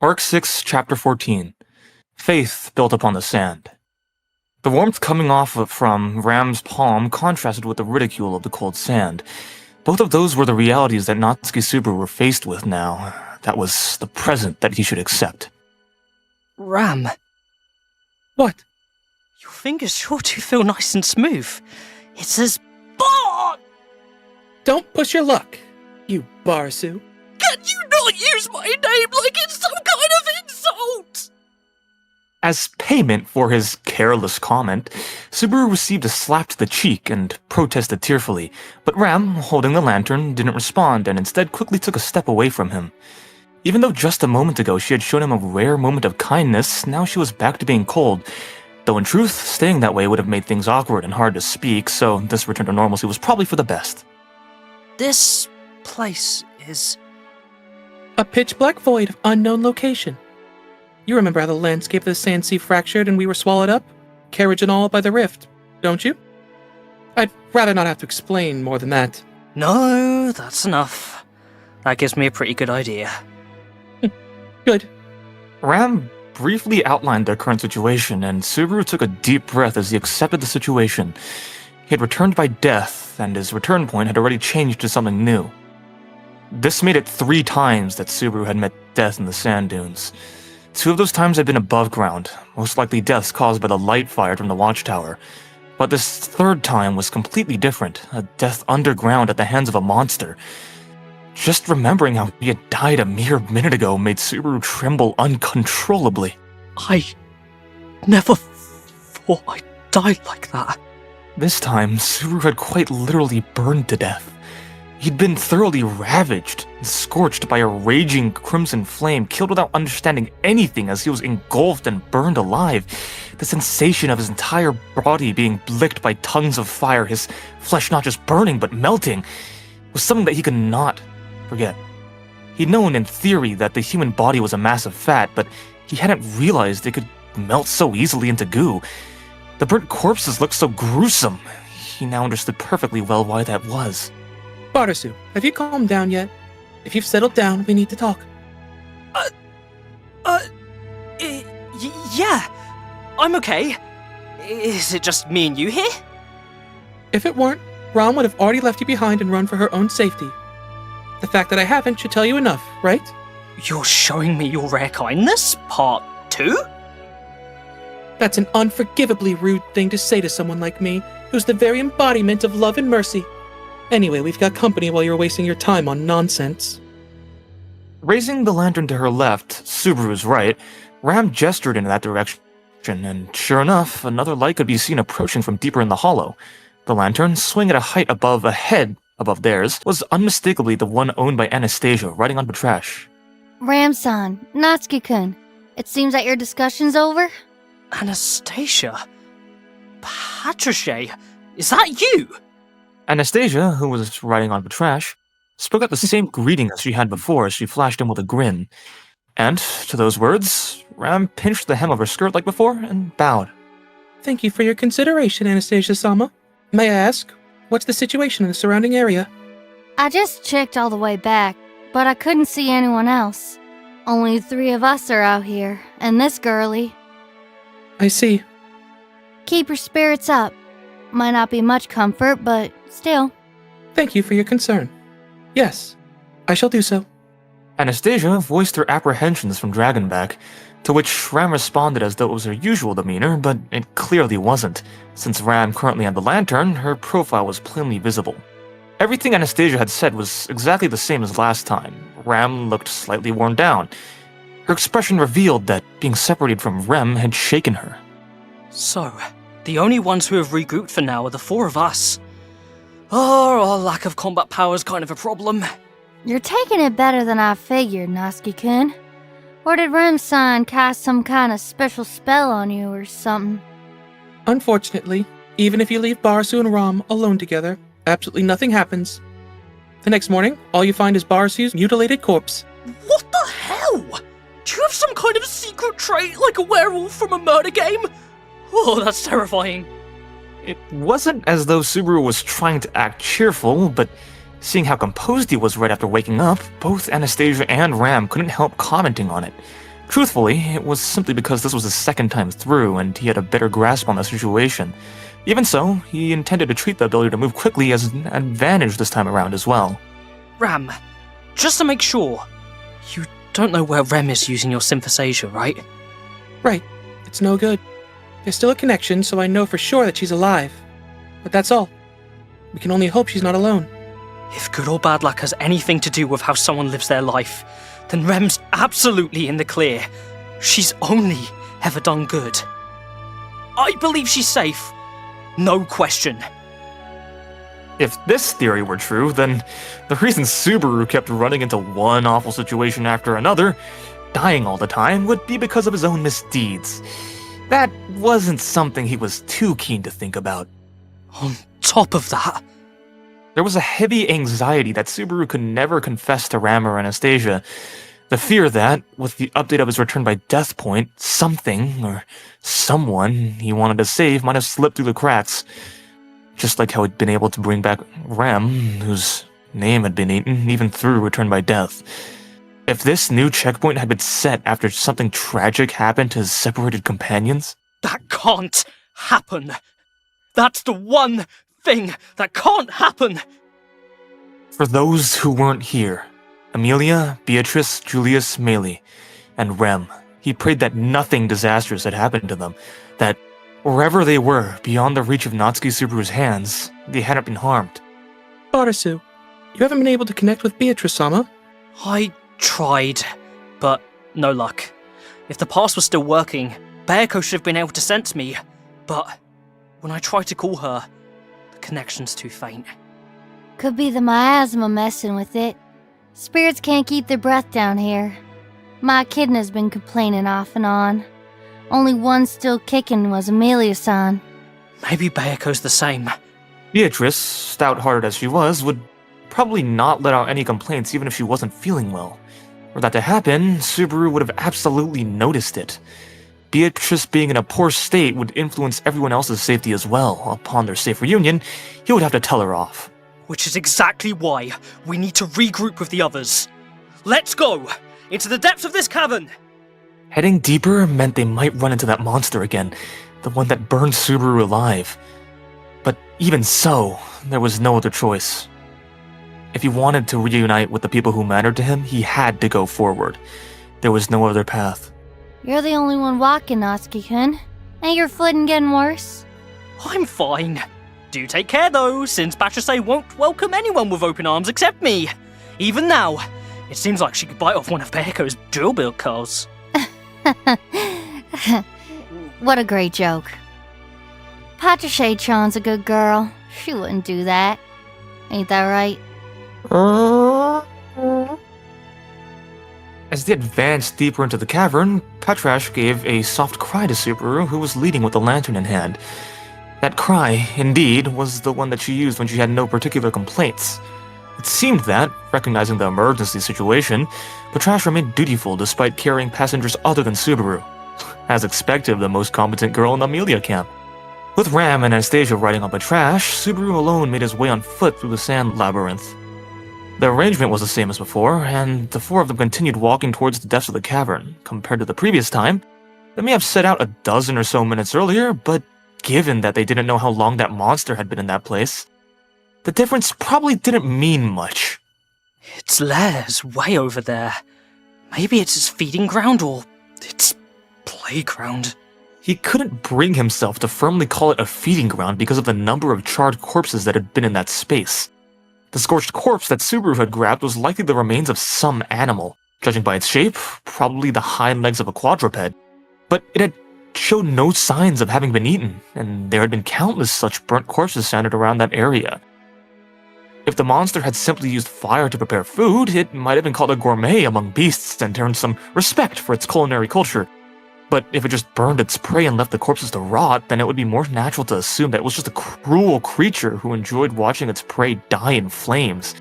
Arc 6, Chapter 14. Faith Built Upon the Sand. The warmth coming from Ram's palm contrasted with the ridicule of the cold sand. Both of those were the realities that Natsuki Subaru were faced with now. That was the present that he should accept. Ram. What? Your fingers sure do feel nice and smooth. It's as... BAH! Don't push your luck, you Barasu. Can you not use my name like it's some kind of insult? As payment for his careless comment, Subaru received a slap to the cheek and protested tearfully, but Ram, holding the lantern, didn't respond and instead quickly took a step away from him. Even though just a moment ago she had shown him a rare moment of kindness, now she was back to being cold. Though in truth, staying that way would have made things awkward and hard to speak, so this return to normalcy was probably for the best. This place is... a pitch-black void of unknown location. You remember how the landscape of the sand sea fractured and we were swallowed up, carriage and all, by the rift, don't you? I'd rather not have to explain more than that. No, that's enough. That gives me a pretty good idea. Good. Ram briefly outlined their current situation, and Subaru took a deep breath as he accepted the situation. He had returned by death, and his return point had already changed to something new. This made it 3 times that Subaru had met death in the sand dunes. 2 of those times had been above ground, most likely deaths caused by the light fired from the watchtower. But this 3rd time was completely different, a death underground at the hands of a monster. Just remembering how he had died a mere minute ago made Subaru tremble uncontrollably. I never thought I'd die like that. This time, Subaru had quite literally burned to death. He'd been thoroughly ravaged, scorched by a raging crimson flame, killed without understanding anything as he was engulfed and burned alive. The sensation of his entire body being licked by tongues of fire, his flesh not just burning but melting, was something that he could not forget. He'd known in theory that the human body was a mass of fat, but he hadn't realized it could melt so easily into goo. The burnt corpses looked so gruesome. He now understood perfectly well why that was. Barasu, have you calmed down yet? If you've settled down, we need to talk. Yeah, I'm okay. Is it just me and you here? If it weren't, Ram would have already left you behind and run for her own safety. The fact that I haven't should tell you enough, right? You're showing me your rare kindness? Part 2? That's an unforgivably rude thing to say to someone like me, who's the very embodiment of love and mercy. Anyway, we've got company while you're wasting your time on nonsense. Raising the lantern to her left, Subaru's right, Ram gestured in that direction, and sure enough, another light could be seen approaching from deeper in the hollow. The lantern, swinging at a height above theirs, was unmistakably the one owned by Anastasia, riding on Patrasche. Ram-san, Natsuki-kun, it seems that your discussion's over? Anastasia? Patrasche? Is that you? Anastasia, who was riding on Patrasche, spoke out the same greeting as she had before as she flashed him with a grin. And, to those words, Ram pinched the hem of her skirt like before and bowed. Thank you for your consideration, Anastasia-sama. May I ask, what's the situation in the surrounding area? I just checked all the way back, but I couldn't see anyone else. Only 3 of us are out here, and this girlie. I see. Keep your spirits up. Might not be much comfort, but still. Thank you for your concern. Yes, I shall do so. Anastasia voiced her apprehensions from Dragonback, to which Ram responded as though it was her usual demeanor, but it clearly wasn't. Since Ram currently had the lantern, her profile was plainly visible. Everything Anastasia had said was exactly the same as last time. Ram looked slightly worn down. Her expression revealed that being separated from Rem had shaken her. So, the only ones who have regrouped for now are the 4 of us. Oh, our lack of combat power is kind of a problem. You're taking it better than I figured, Natsuki-kun. Or did Rem-san cast some kind of special spell on you or something? Unfortunately, even if you leave Barasu and Ram alone together, absolutely nothing happens. The next morning, all you find is Barasu's mutilated corpse. What the hell? Do you have some kind of secret trait like a werewolf from a murder game? Oh, that's terrifying. It wasn't as though Subaru was trying to act cheerful, but Seeing how composed he was right after waking up, both Anastasia and Ram couldn't help commenting on it. Truthfully, it was simply because this was his second time through and he had a better grasp on the situation. Even so, he intended to treat the ability to move quickly as an advantage this time around as well. Ram, just to make sure, you don't know where Rem is using your symphosasia, right? Right. It's no good. There's still a connection, so I know for sure that she's alive. But that's all. We can only hope she's not alone. If good or bad luck has anything to do with how someone lives their life, then Rem's absolutely in the clear. She's only ever done good. I believe she's safe. No question. If this theory were true, then the reason Subaru kept running into one awful situation after another, dying all the time, would be because of his own misdeeds. That wasn't something he was too keen to think about. On top of that, there was a heavy anxiety that Subaru could never confess to Ram or Anastasia. The fear that, with the update of his return by death point, something, or someone he wanted to save might have slipped through the cracks. Just like how he'd been able to bring back Ram, whose name had been eaten, even through return by death. If this new checkpoint had been set after something tragic happened to his separated companions... that can't happen. That's the one thing that can't happen. For those who weren't here, Amelia, Beatrice, Julius, Meili, and Rem, he prayed that nothing disastrous had happened to them, that wherever they were, beyond the reach of Natsuki Subaru's hands, they hadn't been harmed. Barasu, you haven't been able to connect with Beatrice-sama? I tried, but no luck. If the pass was still working, Bayako should have been able to sense me, but when I tried to call her, the connection's too faint. Could be the miasma messing with it. Spirits can't keep their breath down here. My Echidna's been complaining off and on. Only one still kicking was Amelia-san. Maybe Bayako's the same. Beatrice, stout-hearted as she was, would probably not let out any complaints even if she wasn't feeling well. Were that to happen, Subaru would have absolutely noticed it. Beatrice being in a poor state would influence everyone else's safety as well. Upon their safe reunion, he would have to tell her off. Which is exactly why we need to regroup with the others. Let's go! Into the depths of this cavern! Heading deeper meant they might run into that monster again, the one that burned Subaru alive. But even so, there was no other choice. If he wanted to reunite with the people who mattered to him, he had to go forward. There was no other path. You're the only one walking, Natsuki-kun. Ain't your footing getting worse? I'm fine. Do take care though, since Patrasche won't welcome anyone with open arms except me. Even now, it seems like she could bite off one of Bayako's drill build curls. What a great joke. Patrasche-chan's a good girl. She wouldn't do that. Ain't that right? As they advanced deeper into the cavern, Patrasche gave a soft cry to Subaru, who was leading with the lantern in hand. That cry, indeed, was the one that she used when she had no particular complaints. It seemed that, recognizing the emergency situation, Patrasche remained dutiful despite carrying passengers other than Subaru. As expected of the most competent girl in the Amelia camp. With Ram and Anastasia riding on Patrasche, Subaru alone made his way on foot through the sand labyrinth. The arrangement was the same as before, and the four of them continued walking towards the depths of the cavern. Compared to the previous time, they may have set out a dozen or so minutes earlier, but given that they didn't know how long that monster had been in that place, the difference probably didn't mean much. Its lair's way over there. Maybe it's its feeding ground or its playground. He couldn't bring himself to firmly call it a feeding ground because of the number of charred corpses that had been in that space. The scorched corpse that Subaru had grabbed was likely the remains of some animal. Judging by its shape, probably the hind legs of a quadruped. But it had showed no signs of having been eaten, and there had been countless such burnt corpses scattered around that area. If the monster had simply used fire to prepare food, it might have been called a gourmet among beasts and earned some respect for its culinary culture. But if it just burned its prey and left the corpses to rot, then it would be more natural to assume that it was just a cruel creature who enjoyed watching its prey die in flames.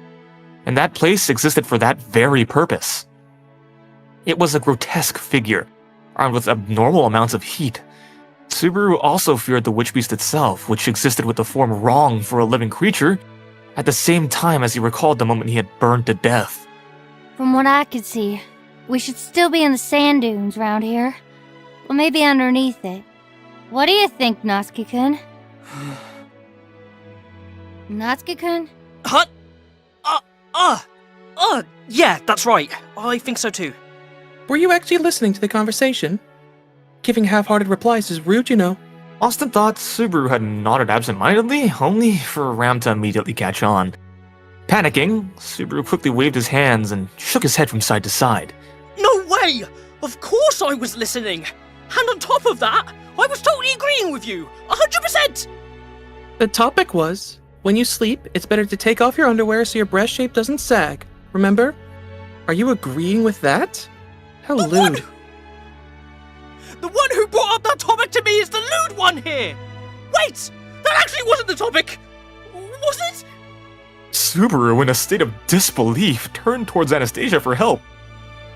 And that place existed for that very purpose. It was a grotesque figure, armed with abnormal amounts of heat. Subaru also feared the witch beast itself, which existed with the form wrong for a living creature, at the same time as he recalled the moment he had burned to death. From what I could see, we should still be in the sand dunes round here. Or maybe underneath it. What do you think, Natsuki-kun? Natsuki-kun? Huh? Yeah, that's right. I think so too. Were you actually listening to the conversation? Giving half-hearted replies is rude, you know. Austin thought Subaru had nodded absentmindedly, only for Ram to immediately catch on. Panicking, Subaru quickly waved his hands and shook his head from side to side. No way! Of course I was listening! And on top of that, I was totally agreeing with you! 100%! The topic was, when you sleep, it's better to take off your underwear so your breast shape doesn't sag. Remember? Are you agreeing with that? How lewd. The one who brought up that topic to me is the lewd one here! Wait! That actually wasn't the topic! Was it? Subaru, in a state of disbelief, turned towards Anastasia for help.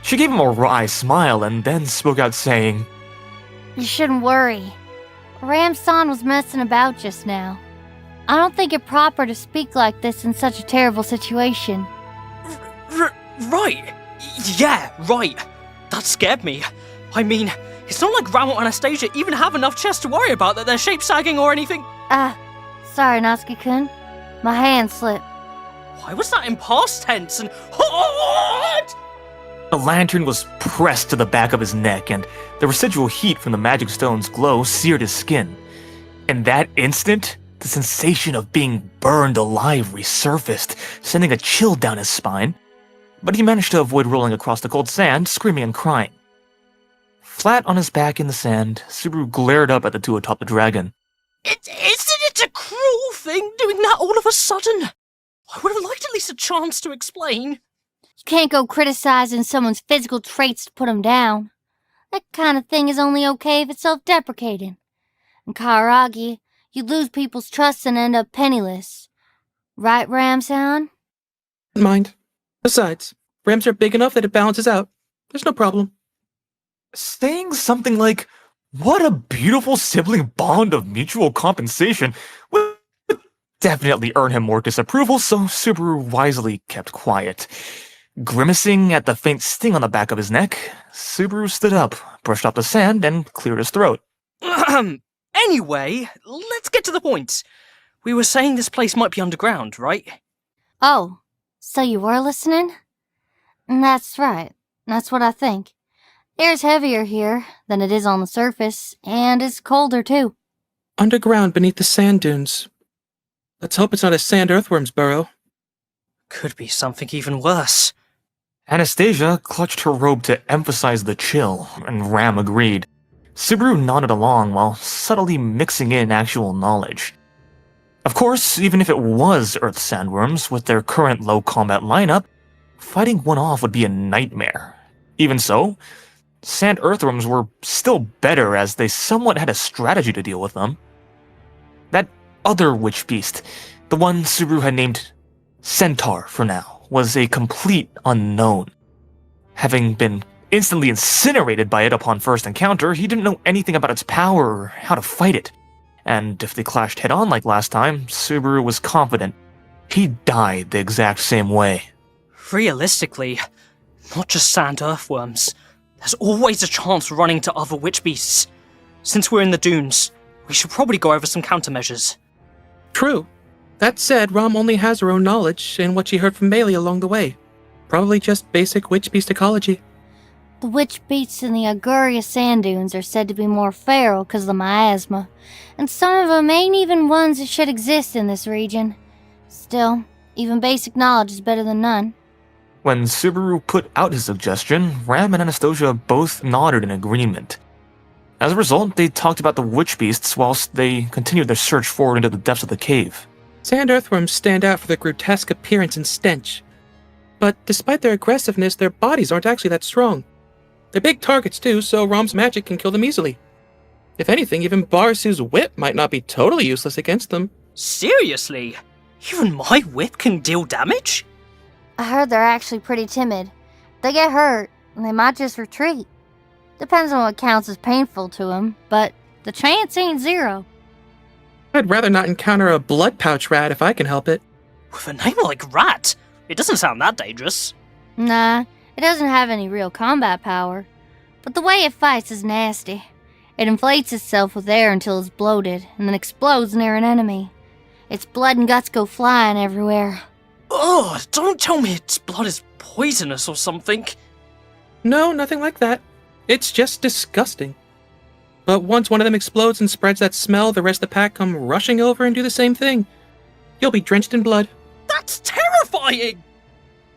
She gave him a wry smile and then spoke out saying, You shouldn't worry. Ram-san was messing about just now. I don't think it proper to speak like this in such a terrible situation. Right. Yeah, right. That scared me. I mean, it's not like Ram or Anastasia even have enough chest to worry about that they're shape sagging or anything. Sorry, Natsuki-kun. My hand slipped. Why was that in past tense and what? The lantern was pressed to the back of his neck, and the residual heat from the magic stone's glow seared his skin. In that instant, the sensation of being burned alive resurfaced, sending a chill down his spine. But he managed to avoid rolling across the cold sand, screaming and crying. Flat on his back in the sand, Subaru glared up at the two atop the dragon. Isn't it a cruel thing doing that all of a sudden? I would have liked at least a chance to explain. You can't go criticizing someone's physical traits to put them down. That kind of thing is only okay if it's self-deprecating. In Karagi, you lose people's trust and end up penniless. Right, Ram-san? Mind. Besides, rams are big enough that it balances out. There's no problem. Saying something like, "What a beautiful sibling bond of mutual compensation," would definitely earn him more disapproval, so Subaru wisely kept quiet. Grimacing at the faint sting on the back of his neck, Subaru stood up, brushed off the sand, and cleared his throat. Anyway, let's get to the point. We were saying this place might be underground, right? Oh, so you were listening? That's right. That's what I think. Air's heavier here than it is on the surface, and it's colder too. Underground beneath the sand dunes. Let's hope it's not a sand earthworm's burrow. Could be something even worse. Anastasia clutched her robe to emphasize the chill, and Ram agreed. Subaru nodded along while subtly mixing in actual knowledge. Of course, even if it was Earth sandworms with their current low combat lineup, fighting one off would be a nightmare. Even so, sand earthworms were still better as they somewhat had a strategy to deal with them. That other witch beast, the one Subaru had named Centaur for now, was a complete unknown. Having been instantly incinerated by it upon first encounter, he didn't know anything about its power or how to fight it. And if they clashed head-on like last time, Subaru was confident he'd die the exact same way. Realistically, not just sand earthworms. There's always a chance running to other witch beasts. Since we're in the dunes, we should probably go over some countermeasures. True. That said, Rom only has her own knowledge and what she heard from Bailey along the way. Probably just basic witch beast ecology. The witch beasts in the Aguria sand dunes are said to be more feral because of the miasma, and some of them ain't even ones that should exist in this region. Still, even basic knowledge is better than none. When Subaru put out his suggestion, Ram and Anastasia both nodded in agreement. As a result, they talked about the witch beasts whilst they continued their search forward into the depths of the cave. Sand earthworms stand out for their grotesque appearance and stench. But despite their aggressiveness, their bodies aren't actually that strong. They're big targets too, so Rom's magic can kill them easily. If anything, even Barasu's whip might not be totally useless against them. Seriously? Even my whip can deal damage? I heard they're actually pretty timid. They get hurt, and they might just retreat. Depends on what counts as painful to them, but the chance ain't zero. I'd rather not encounter a blood pouch rat if I can help it. With a name like Rat, it doesn't sound that dangerous. Nah, it doesn't have any real combat power. But the way it fights is nasty. It inflates itself with air until it's bloated, and then explodes near an enemy. Its blood and guts go flying everywhere. Ugh, don't tell me its blood is poisonous or something. No, nothing like that. It's just disgusting. But once one of them explodes and spreads that smell, the rest of the pack come rushing over and do the same thing. You'll be drenched in blood. That's terrifying!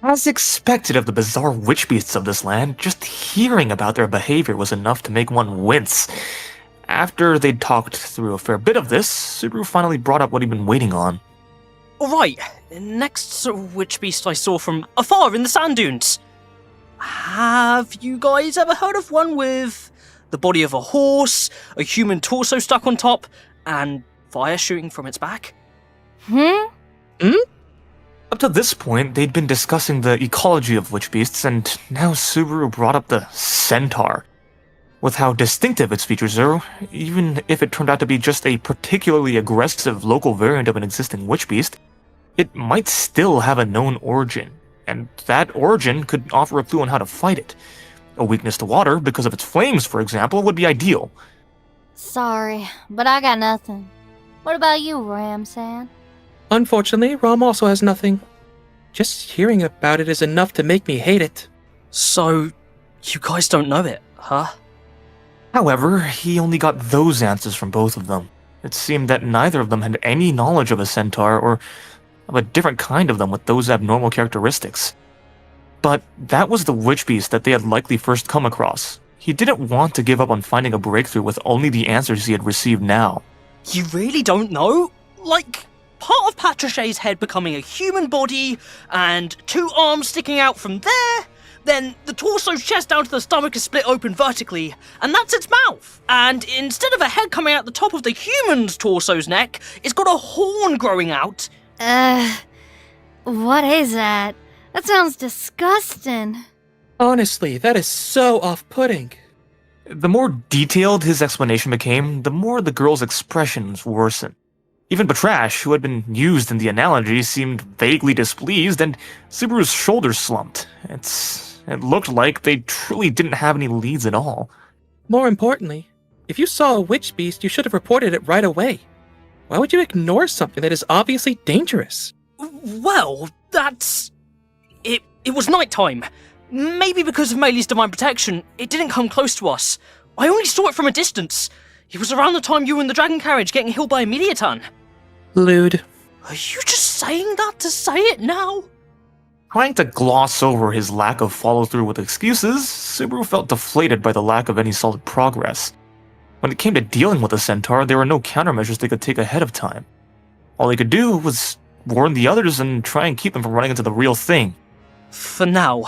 As expected of the bizarre witch beasts of this land, just hearing about their behavior was enough to make one wince. After they'd talked through a fair bit of this, Subaru finally brought up what he'd been waiting on. Alright, next witch beast I saw from afar in the sand dunes. Have you guys ever heard of one with the body of a horse, a human torso stuck on top, and fire shooting from its back? Up to this point, they'd been discussing the ecology of witch beasts, and now Subaru brought up the centaur. With how distinctive its features are, even if it turned out to be just a particularly aggressive local variant of an existing witch beast, it might still have a known origin, and that origin could offer a clue on how to fight it. A weakness to water, because of its flames, for example, would be ideal. Sorry, but I got nothing. What about you, Ramsan? Unfortunately, Rom also has nothing. Just hearing about it is enough to make me hate it. So, you guys don't know it, huh? However, he only got those answers from both of them. It seemed that neither of them had any knowledge of a centaur, or of a different kind of them with those abnormal characteristics. But that was the witch beast that they had likely first come across. He didn't want to give up on finding a breakthrough with only the answers he had received now. You really don't know? Like, part of Patrasche's head becoming a human body, and 2 arms sticking out from there, then the torso's chest down to the stomach is split open vertically, and that's its mouth. And instead of a head coming out the top of the human's torso's neck, it's got a horn growing out. What is that? That sounds disgusting. Honestly, that is so off-putting. The more detailed his explanation became, the more the girl's expressions worsened. Even Patrasche, who had been used in the analogy, seemed vaguely displeased, and Subaru's shoulders slumped. It looked like they truly didn't have any leads at all. More importantly, if you saw a witch beast, you should have reported it right away. Why would you ignore something that is obviously dangerous? Well, that's... It was nighttime. Maybe because of Meili's divine protection, it didn't come close to us. I only saw it from a distance. It was around the time you were in the dragon carriage getting healed by a Mediaton. Lewd. Are you just saying that to say it now? Trying to gloss over his lack of follow-through with excuses, Subaru felt deflated by the lack of any solid progress. When it came to dealing with the centaur, there were no countermeasures they could take ahead of time. All they could do was warn the others and try and keep them from running into the real thing. For now,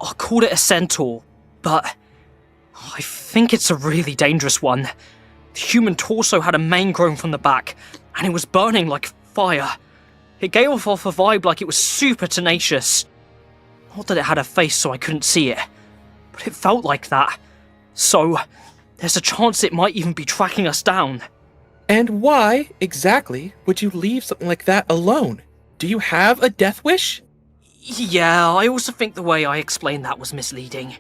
I'll call it a centaur, but I think it's a really dangerous one. The human torso had a mane growing from the back, and it was burning like fire. It gave off a vibe like it was super tenacious. Not that it had a face so I couldn't see it, but it felt like that. So, there's a chance it might even be tracking us down. And why, exactly, would you leave something like that alone? Do you have a death wish? Yeah, I also think the way I explained that was misleading.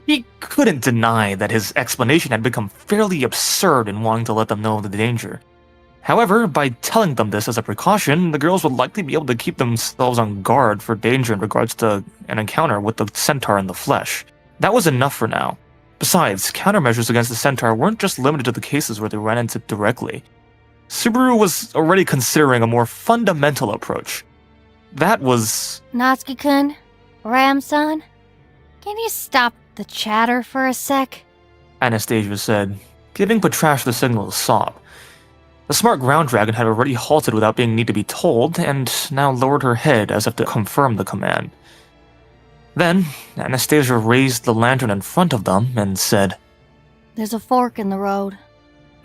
He couldn't deny that his explanation had become fairly absurd in wanting to let them know of the danger. However, by telling them this as a precaution, the girls would likely be able to keep themselves on guard for danger in regards to an encounter with the centaur in the flesh. That was enough for now. Besides, countermeasures against the centaur weren't just limited to the cases where they ran into it directly. Subaru was already considering a more fundamental approach. That was... Natsuki-kun? Ramsan? Can you stop the chatter for a sec? Anastasia said, giving Patrasche the signal to stop. The smart ground dragon had already halted without being need to be told, and now lowered her head as if to confirm the command. Then, Anastasia raised the lantern in front of them and said, There's a fork in the road.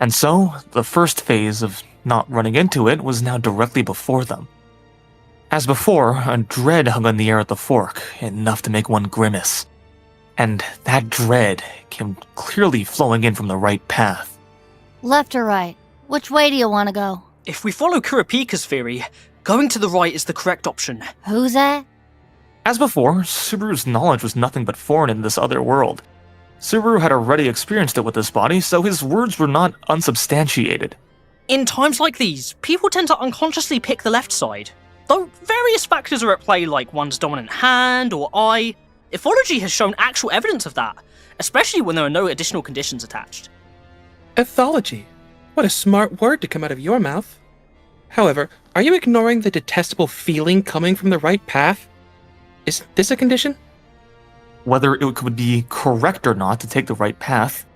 And so, the first phase of not running into it was now directly before them. As before, a dread hung in the air at the fork, enough to make one grimace. And that dread came clearly flowing in from the right path. Left or right? Which way do you want to go? If we follow Kurapika's theory, Going to the right is the correct option. Who's that? As before, Subaru's knowledge was nothing but foreign in this other world. Subaru had already experienced it with this body, so his words were not unsubstantiated. In times like these, people tend to unconsciously pick the left side. Though various factors are at play like one's dominant hand or eye. Ethology has shown actual evidence of that, especially when there are no additional conditions attached. Ethology. What a smart word to come out of your mouth. However, are you ignoring the detestable feeling coming from the right path? Is this a condition? Whether it would be correct or not to take the right path,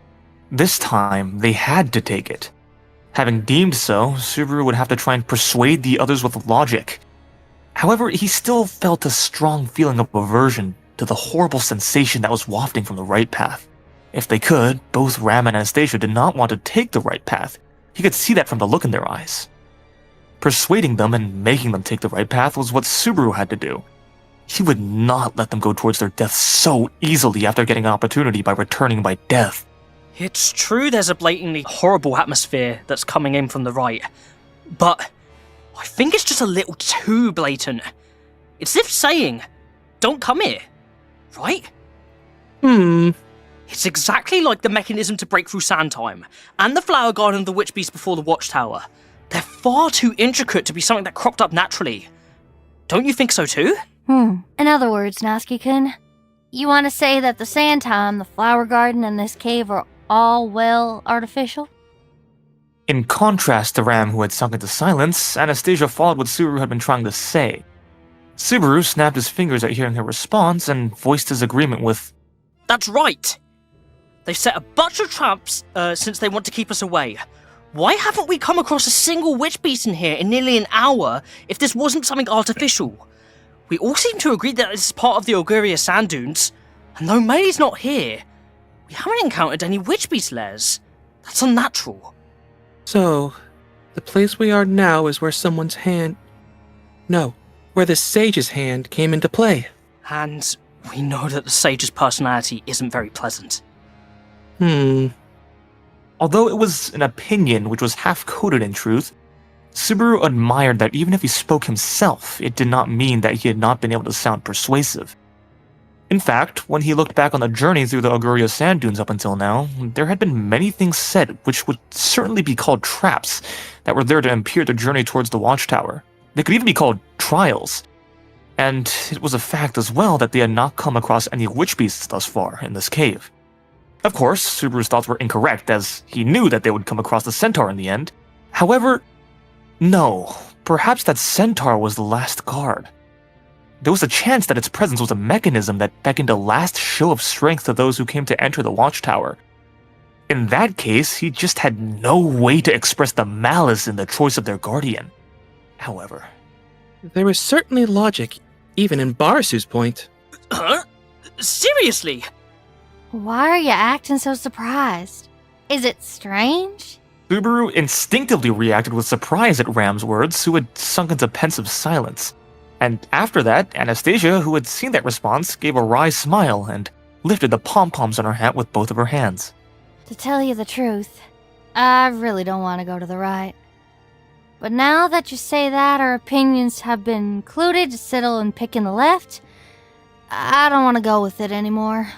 this time they had to take it. Having deemed so, Subaru would have to try and persuade the others with logic. However, he still felt a strong feeling of aversion to the horrible sensation that was wafting from the right path. If they could, both Ram and Anastasia did not want to take the right path. He could see that from the look in their eyes. Persuading them and making them take the right path was what Subaru had to do. He would not let them go towards their death so easily after getting an opportunity by returning by death. It's true there's a blatantly horrible atmosphere that's coming in from the right, but I think it's just a little too blatant. It's as if saying, don't come here, right? It's exactly like the mechanism to break through Sandtime, and the flower garden of the witch beast before the watchtower. They're far too intricate to be something that cropped up naturally. Don't you think so too? In other words, Natsuki-kun, you want to say that the Sandtime, the flower garden, and this cave are all, well, artificial? In contrast to Ram, who had sunk into silence, Anastasia followed what Subaru had been trying to say. Subaru snapped his fingers at hearing her response and voiced his agreement with, That's right! They've set a bunch of traps since they want to keep us away. Why haven't we come across a single witch beast in here in nearly an hour if this wasn't something artificial? We all seem to agree that this is part of the Auguria sand dunes, and though May's not here, we haven't encountered any witch beast lairs. That's unnatural. So, the place we are now is where someone's hand... No, where the sage's hand came into play. And we know that the sage's personality isn't very pleasant. Although it was an opinion which was half-coded in truth, Subaru admired that even if he spoke himself, it did not mean that he had not been able to sound persuasive. In fact, when he looked back on the journey through the Auguria sand dunes up until now, there had been many things said which would certainly be called traps that were there to impede the journey towards the watchtower. They could even be called trials. And it was a fact as well that they had not come across any witch beasts thus far in this cave. Of course, Subaru's thoughts were incorrect, as he knew that they would come across the centaur in the end. However, no, perhaps that centaur was the last guard. There was a chance that its presence was a mechanism that beckoned a last show of strength to those who came to enter the watchtower. In that case, he just had no way to express the malice in the choice of their guardian. However... There is certainly logic, even in Barasu's point. Huh? Seriously? Why are you acting so surprised? Is it strange? Subaru instinctively reacted with surprise at Ram's words, who had sunk into pensive silence. And after that, Anastasia, who had seen that response, gave a wry smile and lifted the pom-poms on her hat with both of her hands. To tell you the truth, I really don't want to go to the right. But now that you say that our opinions have been included to settle and pick in the left, I don't want to go with it anymore.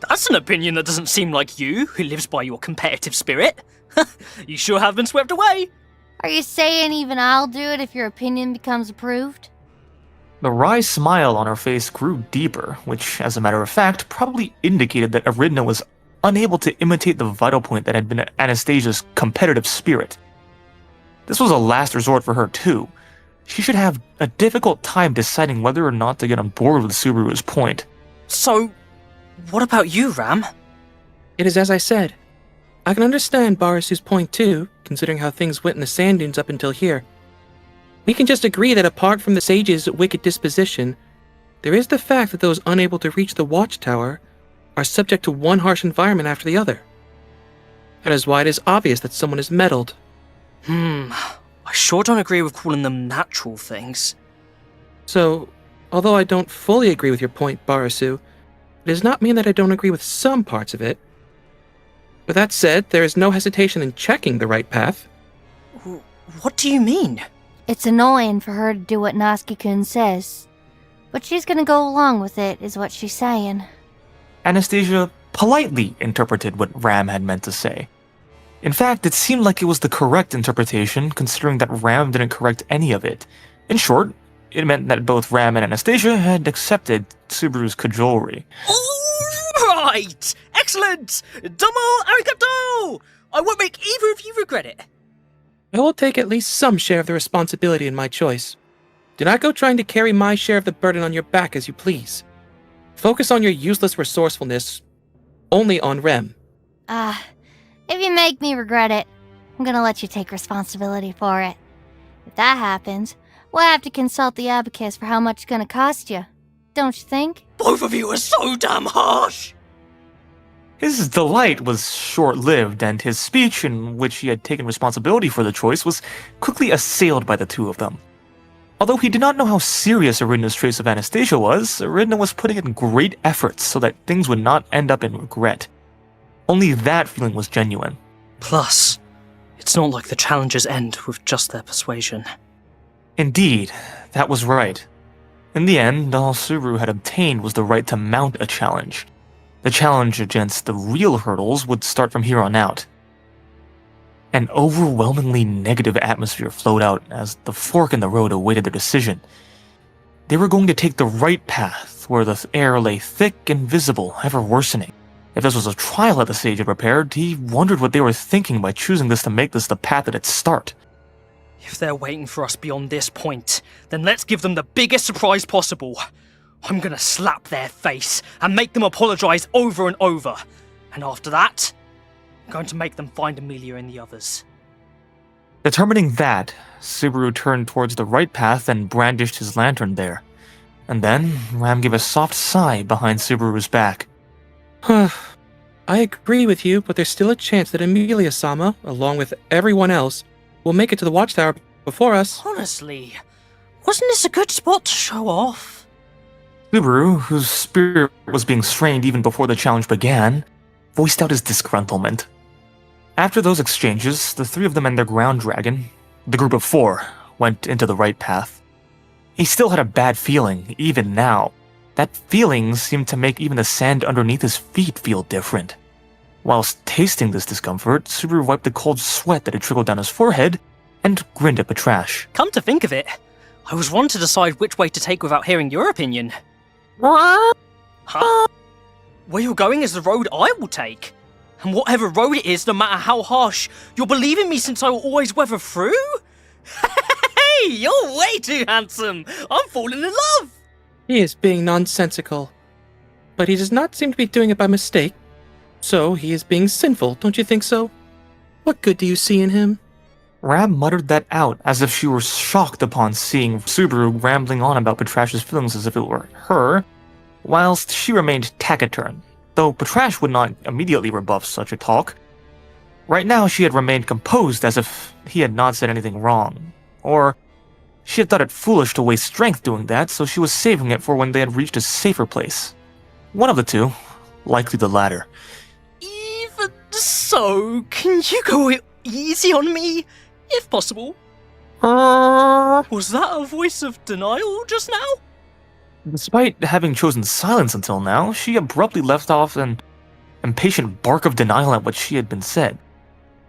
That's an opinion that doesn't seem like you, who lives by your competitive spirit. You sure have been swept away. Are you saying even I'll do it if your opinion becomes approved? The wry smile on her face grew deeper, which, as a matter of fact, probably indicated that Echidna was unable to imitate the vital point that had been Anastasia's competitive spirit. This was a last resort for her, too. She should have a difficult time deciding whether or not to get on board with Subaru's point. So, what about you, Ram? It is as I said. I can understand Barasu's point too, considering how things went in the sand dunes up until here. We can just agree that apart from the sage's wicked disposition, there is the fact that those unable to reach the watchtower are subject to one harsh environment after the other. That is why it is obvious that someone is meddled. I sure don't agree with calling them natural things. So, although I don't fully agree with your point, Barasu, it does not mean that I don't agree with some parts of it. With that said, there is no hesitation in checking the right path. What do you mean? It's annoying for her to do what Natsuki-kun says, but she's gonna go along with it, is what she's saying. Anastasia politely interpreted what Ram had meant to say. In fact, it seemed like it was the correct interpretation, considering that Ram didn't correct any of it. In short, it meant that both Ram and Anastasia had accepted Subaru's cajolery. Alright! Excellent! Domo arigato! I won't make either of you regret it. I will take at least some share of the responsibility in my choice. Do not go trying to carry my share of the burden on your back as you please. Focus on your useless resourcefulness only on Rem. If you make me regret it, I'm gonna let you take responsibility for it. If that happens, we'll have to consult the abacus for how much it's gonna cost you. Don't you think? Both of you are so damn harsh! His delight was short-lived, and his speech, in which he had taken responsibility for the choice, was quickly assailed by the two of them. Although he did not know how serious Echidna's trace of Anastasia was, Echidna was putting in great efforts so that things would not end up in regret. Only that feeling was genuine. Plus, it's not like the challenges end with just their persuasion. Indeed, that was right. In the end, all Subaru had obtained was the right to mount a challenge. The challenge against the real hurdles would start from here on out. An overwhelmingly negative atmosphere flowed out as the fork in the road awaited their decision. They were going to take the right path, where the air lay thick and visible, ever worsening. If this was a trial that the sage had prepared, he wondered what they were thinking by choosing this to make this the path at its start. If they're waiting for us beyond this point, then let's give them the biggest surprise possible. I'm gonna slap their face and make them apologize over and over. And after that, I'm going to make them find Amelia and the others. Determining that, Subaru turned towards the right path and brandished his lantern there. And then, Ram gave a soft sigh behind Subaru's back. I agree with you, but there's still a chance that Amelia-sama, along with everyone else, will make it to the watchtower before us. Honestly, wasn't this a good spot to show off? Subaru, whose spirit was being strained even before the challenge began, voiced out his disgruntlement. After those exchanges, the three of them and their ground dragon, the group of four, went into the right path. He still had a bad feeling, even now. That feeling seemed to make even the sand underneath his feet feel different. Whilst tasting this discomfort, Subaru wiped the cold sweat that had trickled down his forehead and grinned at Patrasche. Come to think of it, I was one to decide which way to take without hearing your opinion. Huh? Where you're going is the road I will take. And whatever road it is, no matter how harsh, you'll believe in me since I will always weather through? Hey, you're way too handsome! I'm falling in love! He is being nonsensical. But he does not seem to be doing it by mistake. So he is being sinful, don't you think so? What good do you see in him? Ram muttered that out as if she were shocked upon seeing Subaru rambling on about Patrasche's feelings as if it were her, whilst she remained taciturn, though Patrasche would not immediately rebuff such a talk. Right now she had remained composed as if he had not said anything wrong, or she had thought it foolish to waste strength doing that, so she was saving it for when they had reached a safer place. One of the two, likely the latter. Even so, can you go easy on me, if possible? Was that a voice of denial just now? Despite having chosen silence until now, she abruptly left off an impatient bark of denial at what she had been said.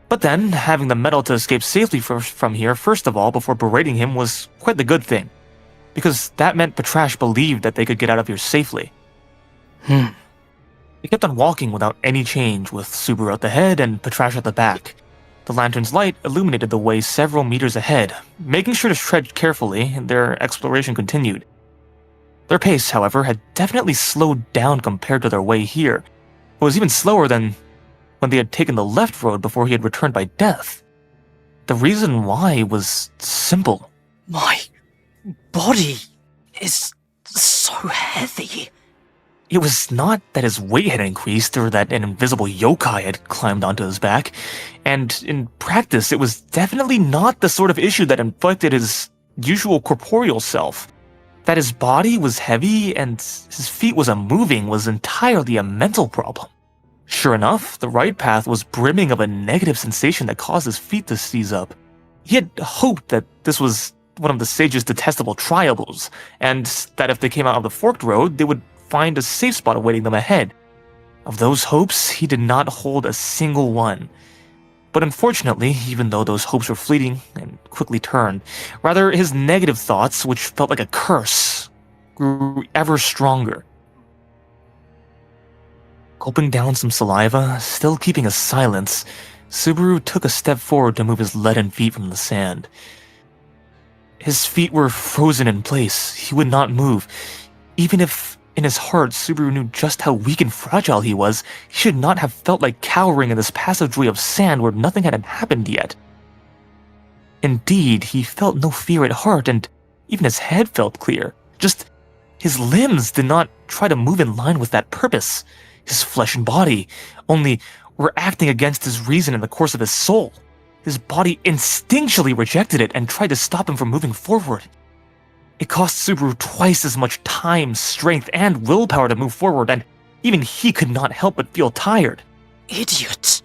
But then, having the metal to escape safely from here first of all before berating him was quite the good thing, because that meant Patrasche believed that they could get out of here safely. They kept on walking without any change, with Subaru at the head and Patrasche at the back. The lantern's light illuminated the way several meters ahead. Making sure to tread carefully, their exploration continued. Their pace, however, had definitely slowed down compared to their way here. It was even slower than when they had taken the left road before he had returned by death. The reason why was simple. My body is so heavy. It was not that his weight had increased or that an invisible yokai had climbed onto his back, and in practice it was definitely not the sort of issue that inflicted his usual corporeal self. That his body was heavy and his feet was unmoving was entirely a mental problem. Sure enough, the right path was brimming of a negative sensation that caused his feet to seize up. He had hoped that this was one of the sage's detestable triables, and that if they came out of the forked road, they would find a safe spot awaiting them ahead. Of those hopes, he did not hold a single one. But unfortunately, even though those hopes were fleeting and quickly turned, rather his negative thoughts, which felt like a curse, grew ever stronger. Gulping down some saliva, still keeping a silence, Subaru took a step forward to move his leaden feet from the sand. His feet were frozen in place. He would not move. Even if, in his heart, Subaru knew just how weak and fragile he was, he should not have felt like cowering in this passageway of sand where nothing had happened yet. Indeed, he felt no fear at heart, and even his head felt clear. Just his limbs did not try to move in line with that purpose. His flesh and body only were acting against his reason in the course of his soul. His body instinctually rejected it and tried to stop him from moving forward. It cost Subaru twice as much time, strength, and willpower to move forward, and even he could not help but feel tired. Idiot!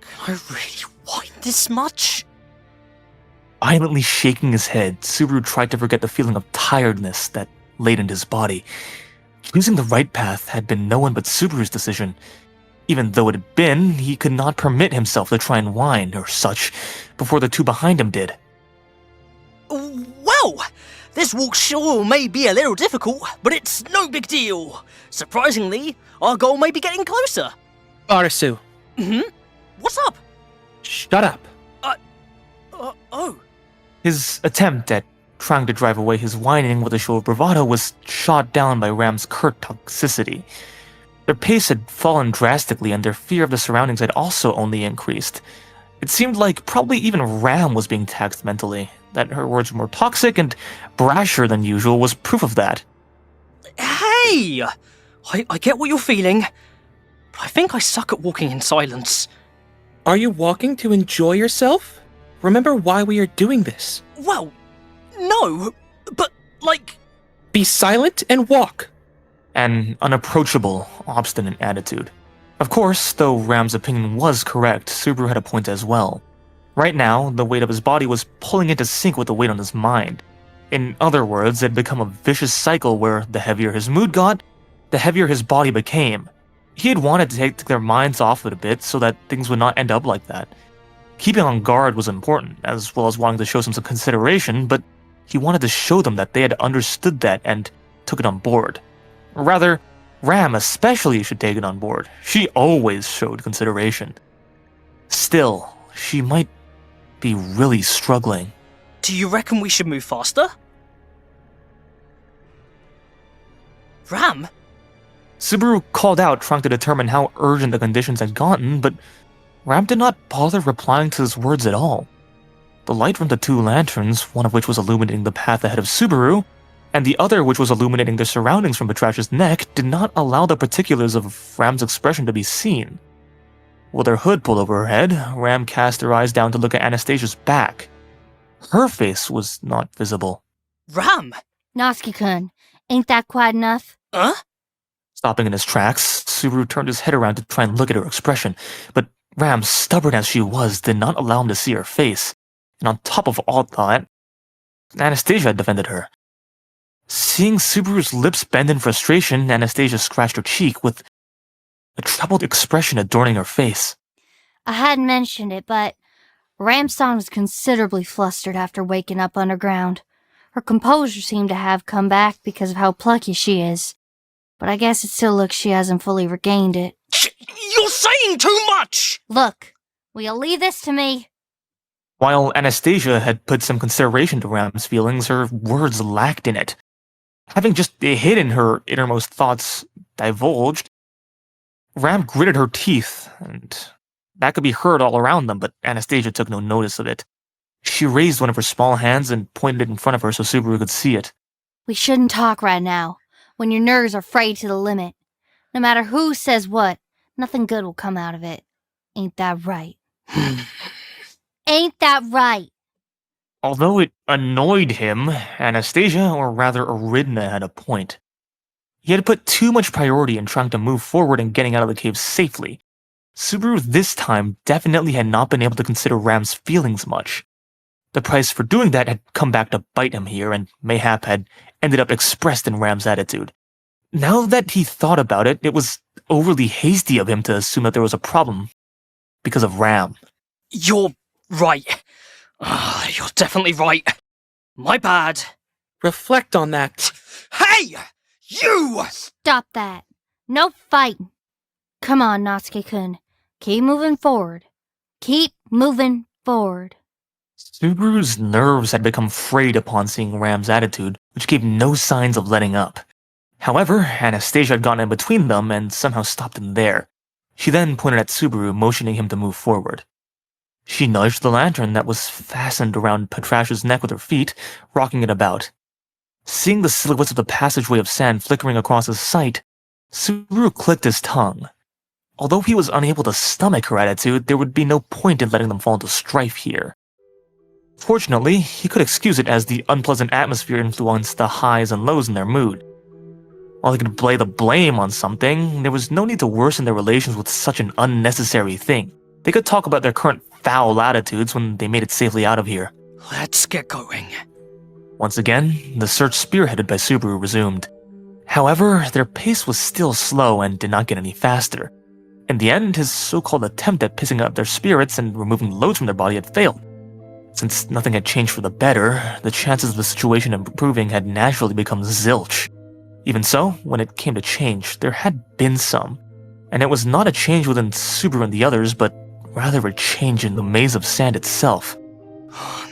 Can I really whine this much? Violently shaking his head, Subaru tried to forget the feeling of tiredness that ladened his body. Choosing the right path had been no one but Subaru's decision. Even though it had been, he could not permit himself to try and whine, or such, before the two behind him did. Well, this walk sure may be a little difficult, but it's no big deal. Surprisingly, our goal may be getting closer. Arasu, What's up? shut up. Oh. His attempt at trying to drive away his whining with a show of bravado was shot down by Ram's curt toxicity. Their pace had fallen drastically, and their fear of the surroundings had also only increased. It seemed like probably even Ram was being taxed mentally. That her words were more toxic and brasher than usual was proof of that. Hey! I get what you're feeling, but I think I suck at walking in silence. Are you walking to enjoy yourself? Remember why we are doing this. Well, no, but Be silent and walk. An unapproachable, obstinate attitude. Of course, though Ram's opinion was correct, Subaru had a point as well. Right now, the weight of his body was pulling into sync with the weight on his mind. In other words, it had become a vicious cycle where the heavier his mood got, the heavier his body became. He had wanted to take their minds off it a bit so that things would not end up like that. Keeping on guard was important, as well as wanting to show some consideration, but he wanted to show them that they had understood that and took it on board. Rather, Ram especially should take it on board. She always showed consideration. Still, she might be really struggling. do you reckon we should move faster? Ram? Subaru called out, trying to determine how urgent the conditions had gotten, but Ram did not bother replying to his words at all. The light from the two lanterns, one of which was illuminating the path ahead of Subaru, and the other which was illuminating the surroundings from Patrasche's neck, did not allow the particulars of Ram's expression to be seen. With her hood pulled over her head, Ram cast her eyes down to look at Anastasia's back. Her face was not visible. Ram? Natsuki-kun, ain't that quite enough? Huh? Stopping in his tracks, Subaru turned his head around to try and look at her expression, but Ram, stubborn as she was, did not allow him to see her face. And on top of all that, Anastasia had defended her. Seeing Subaru's lips bend in frustration, Anastasia scratched her cheek with a troubled expression adorning her face. I hadn't mentioned it, but Ramson was considerably flustered after waking up underground. Her composure seemed to have come back because of how plucky she is. But I guess it still looks she hasn't fully regained it. You're saying too much! Look, will you leave this to me? While Anastasia had put some consideration to Ram's feelings, her words lacked in it. Having just hidden her innermost thoughts divulged, Ram gritted her teeth, and that could be heard all around them, but Anastasia took no notice of it. She raised one of her small hands and pointed it in front of her so Subaru could see it. We shouldn't talk right now, when your nerves are frayed to the limit. No matter who says what, nothing good will come out of it. Ain't that right? Ain't that right? Although it annoyed him, Anastasia, or rather Echidna, had a point. He had put too much priority in trying to move forward and getting out of the cave safely. Subaru this time definitely had not been able to consider Ram's feelings much. The price for doing that had come back to bite him here, and mayhap had ended up expressed in Ram's attitude. Now that he thought about it, it was overly hasty of him to assume that there was a problem because of Ram. You're right. You're definitely right. My bad. Reflect on that. Hey! You! Stop that. No fighting. Come on, Natsuki-kun. Keep moving forward. Keep moving forward. Subaru's nerves had become frayed upon seeing Ram's attitude, which gave no signs of letting up. However, Anastasia had gotten in between them and somehow stopped him there. She then pointed at Subaru, motioning him to move forward. She nudged the lantern that was fastened around Patrasche's neck with her feet, rocking it about. Seeing the silhouettes of the passageway of sand flickering across his sight, Subaru clicked his tongue. Although he was unable to stomach her attitude, there would be no point in letting them fall into strife here. Fortunately, he could excuse it as the unpleasant atmosphere influenced the highs and lows in their mood. While he could lay the blame on something, there was no need to worsen their relations with such an unnecessary thing. They could talk about their current foul attitudes when they made it safely out of here. Let's get going. Once again, the search spearheaded by Subaru resumed. However, their pace was still slow and did not get any faster. In the end, his so-called attempt at pissing up their spirits and removing loads from their body had failed. Since nothing had changed for the better, the chances of the situation improving had naturally become zilch. Even so, when it came to change, there had been some. And it was not a change within Subaru and the others, but rather a change in the maze of sand itself.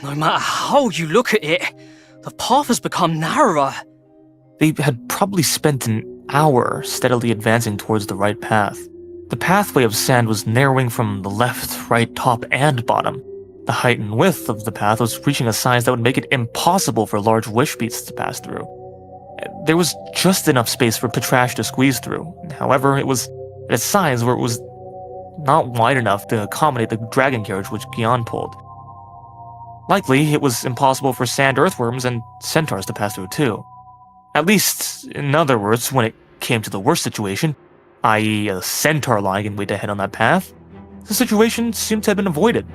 No matter how you look at it, the path has become narrower. They had probably spent an hour steadily advancing towards the right path. The pathway of sand was narrowing from the left, right, top, and bottom. The height and width of the path was reaching a size that would make it impossible for large wish beasts to pass through. There was just enough space for Patrasche to squeeze through. However, it was at a size where it was not wide enough to accommodate the dragon carriage which Gion pulled. Likely, it was impossible for sand earthworms and centaurs to pass through too. At least, in other words, when it came to the worst situation, i.e. a centaur lying in wait ahead on that path, the situation seemed to have been avoided.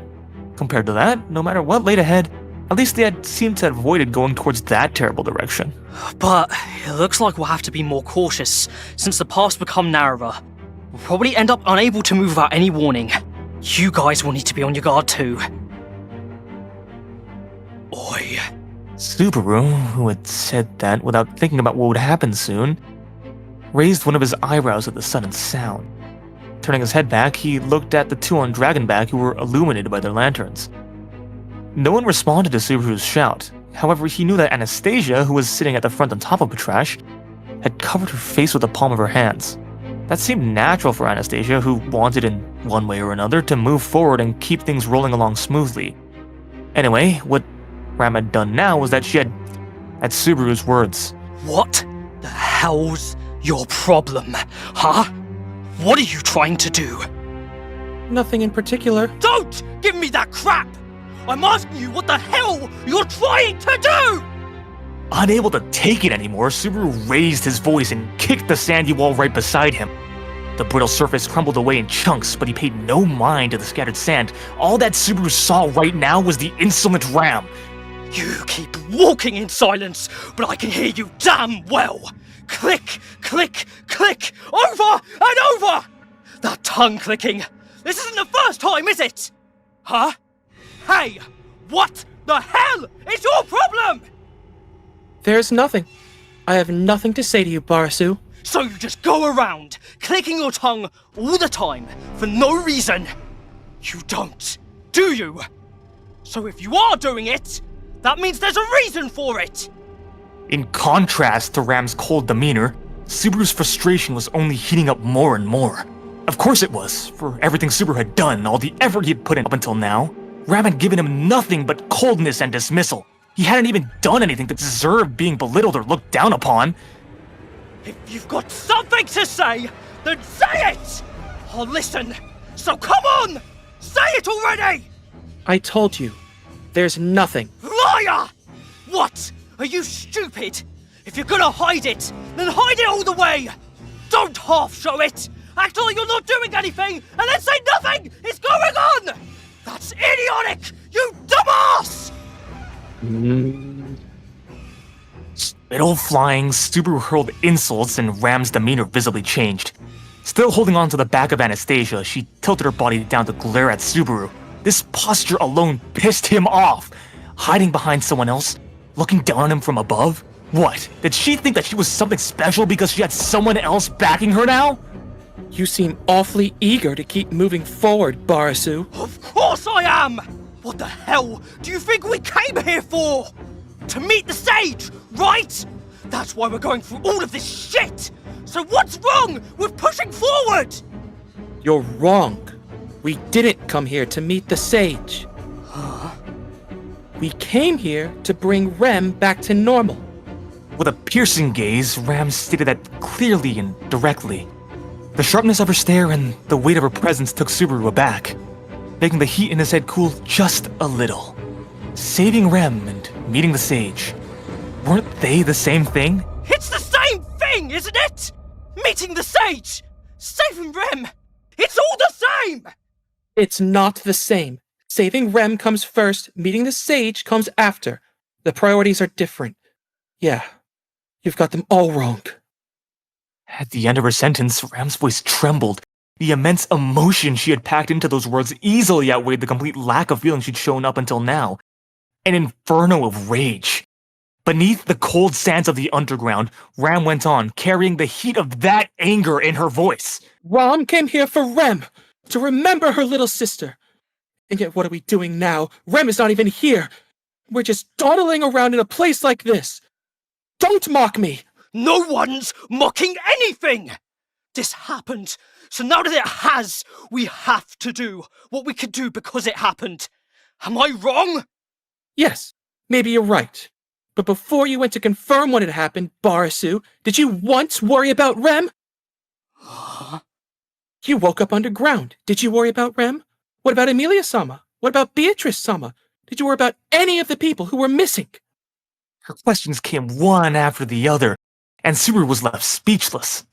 Compared to that, no matter what laid ahead, at least they had seemed to have avoided going towards that terrible direction. But it looks like we'll have to be more cautious, since the paths become narrower. We'll probably end up unable to move without any warning. You guys will need to be on your guard too. Oi. Subaru, who had said that without thinking about what would happen soon, raised one of his eyebrows at the sudden sound. Turning his head back, he looked at the two on Dragonback who were illuminated by their lanterns. No one responded to Subaru's shout. However, he knew that Anastasia, who was sitting at the front on top of Patrasche, had covered her face with the palm of her hands. That seemed natural for Anastasia, who wanted in one way or another to move forward and keep things rolling along smoothly. Anyway, what Ram had done now was that she had Subaru's words. What the hell's your problem, huh? What are you trying to do? Nothing in particular. Don't give me that crap! I'm asking you what the hell you're trying to do! Unable to take it anymore, Subaru raised his voice and kicked the sandy wall right beside him. The brittle surface crumbled away in chunks, but he paid no mind to the scattered sand. All that Subaru saw right now was the insolent Ram. You keep walking in silence, but I can hear you damn well! Click, click, click, over and over! That tongue clicking! This isn't the first time, is it? Huh? Hey, what the hell is your problem? There's nothing. I have nothing to say to you, Barasu. So you just go around, clicking your tongue all the time, for no reason? You don't, do you? So if you are doing it, that means there's a reason for it! In contrast to Ram's cold demeanor, Subaru's frustration was only heating up more and more. Of course it was, for everything Subaru had done, all the effort he had put in up until now. Ram had given him nothing but coldness and dismissal. He hadn't even done anything that deserved being belittled or looked down upon. If you've got something to say, then say it! I'll listen, so come on! Say it already! I told you. There's nothing. Liar! What? Are you stupid? If you're gonna hide it, then hide it all the way! Don't half show it! Act like you're not doing anything, and then say nothing is going on! That's idiotic, you dumbass! Spittle flying, Subaru hurled insults, and Ram's demeanor visibly changed. Still holding on to the back of Anastasia, she tilted her body down to glare at Subaru. This posture alone pissed him off. Hiding behind someone else, looking down on him from above? What? Did she think that she was something special because she had someone else backing her now? You seem awfully eager to keep moving forward, Barasu. Of course I am! What the hell do you think we came here for? To meet the sage, right? That's why we're going through all of this shit! So what's wrong with pushing forward? You're wrong. We didn't come here to meet the sage. Huh? We came here to bring Rem back to normal. With a piercing gaze, Ram stated that clearly and directly. The sharpness of her stare and the weight of her presence took Subaru aback, making the heat in his head cool just a little. Saving Rem and meeting the sage, weren't they the same thing? It's the same thing, isn't it? Meeting the sage! Saving Rem! It's all the same! It's not the same. Saving Rem comes first, meeting the sage comes after. The priorities are different. Yeah, you've got them all wrong. At the end of her sentence, Ram's voice trembled. The immense emotion she had packed into those words easily outweighed the complete lack of feeling she'd shown up until now. An inferno of rage. Beneath the cold sands of the underground, Ram went on, carrying the heat of that anger in her voice. Ram came here for Rem, to remember her little sister. And yet what are we doing now? Rem is not even here. We're just dawdling around in a place like this. Don't mock me! No one's mocking anything! This happened, so now that it has, we have to do what we could do because it happened. Am I wrong? Yes, maybe you're right. But before you went to confirm what had happened, Barasu, did you once worry about Rem? Huh? You woke up underground. Did you worry about Rem? What about Emilia-sama? What about Beatrice-sama? Did you worry about any of the people who were missing? Her questions came one after the other, and Subaru was left speechless.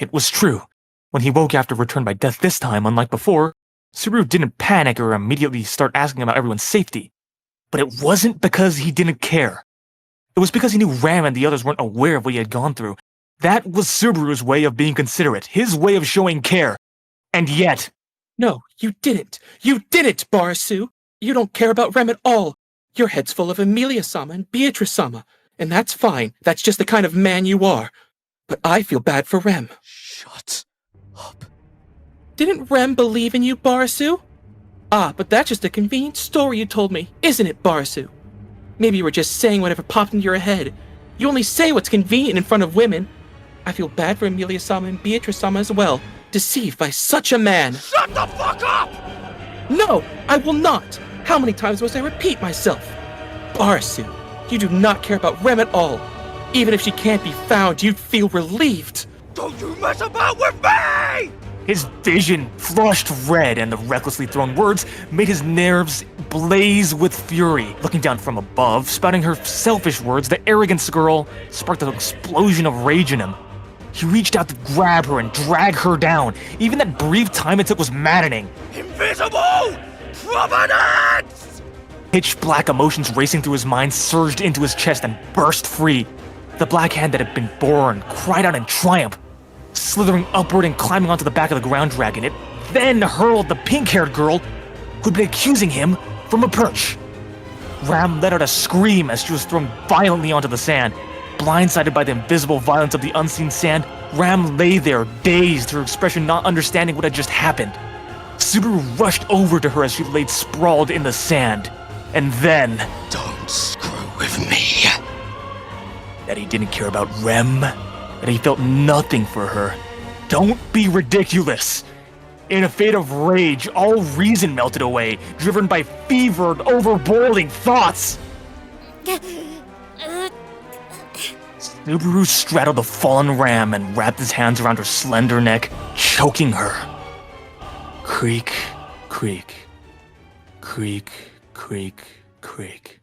It was true. When he woke after return by death this time, unlike before, Subaru didn't panic or immediately start asking about everyone's safety. But it wasn't because he didn't care. It was because he knew Ram and the others weren't aware of what he had gone through. That was Subaru's way of being considerate, his way of showing care. And yet... No, you didn't. You didn't, Barasu. You don't care about Rem at all. Your head's full of Emilia-sama and Beatrice-sama. And that's fine. That's just the kind of man you are. But I feel bad for Rem. Shut up. Didn't Rem believe in you, Barasu? Ah, but that's just a convenient story you told me, isn't it, Barasu? Maybe you were just saying whatever popped into your head. You only say what's convenient in front of women. I feel bad for Emilia-sama and Beatrice-sama as well, deceived by such a man. Shut the fuck up! No, I will not. How many times must I repeat myself? Barasu, you do not care about Rem at all. Even if she can't be found, you'd feel relieved. Don't you mess about with me! His vision flushed red, and the recklessly thrown words made his nerves blaze with fury. Looking down from above, spouting her selfish words, the arrogance girl sparked an explosion of rage in him. He reached out to grab her and drag her down. Even that brief time it took was maddening. Invisible Providence! Pitch black emotions racing through his mind surged into his chest and burst free. The black hand that had been born cried out in triumph. Slithering upward and climbing onto the back of the ground dragon, it then hurled the pink-haired girl who'd been accusing him from a perch. Ram let out a scream as she was thrown violently onto the sand. Blindsided by the invisible violence of the unseen sand, Ram lay there, dazed, her expression not understanding what had just happened. Subaru rushed over to her as she laid sprawled in the sand. And then... Don't screw with me. That he didn't care about Rem, that he felt nothing for her. Don't be ridiculous! In a fit of rage, all reason melted away, driven by fevered, overboiling thoughts. Subaru straddled the fallen Ram and wrapped his hands around her slender neck, choking her. Creak, creak, creak, creak, creak.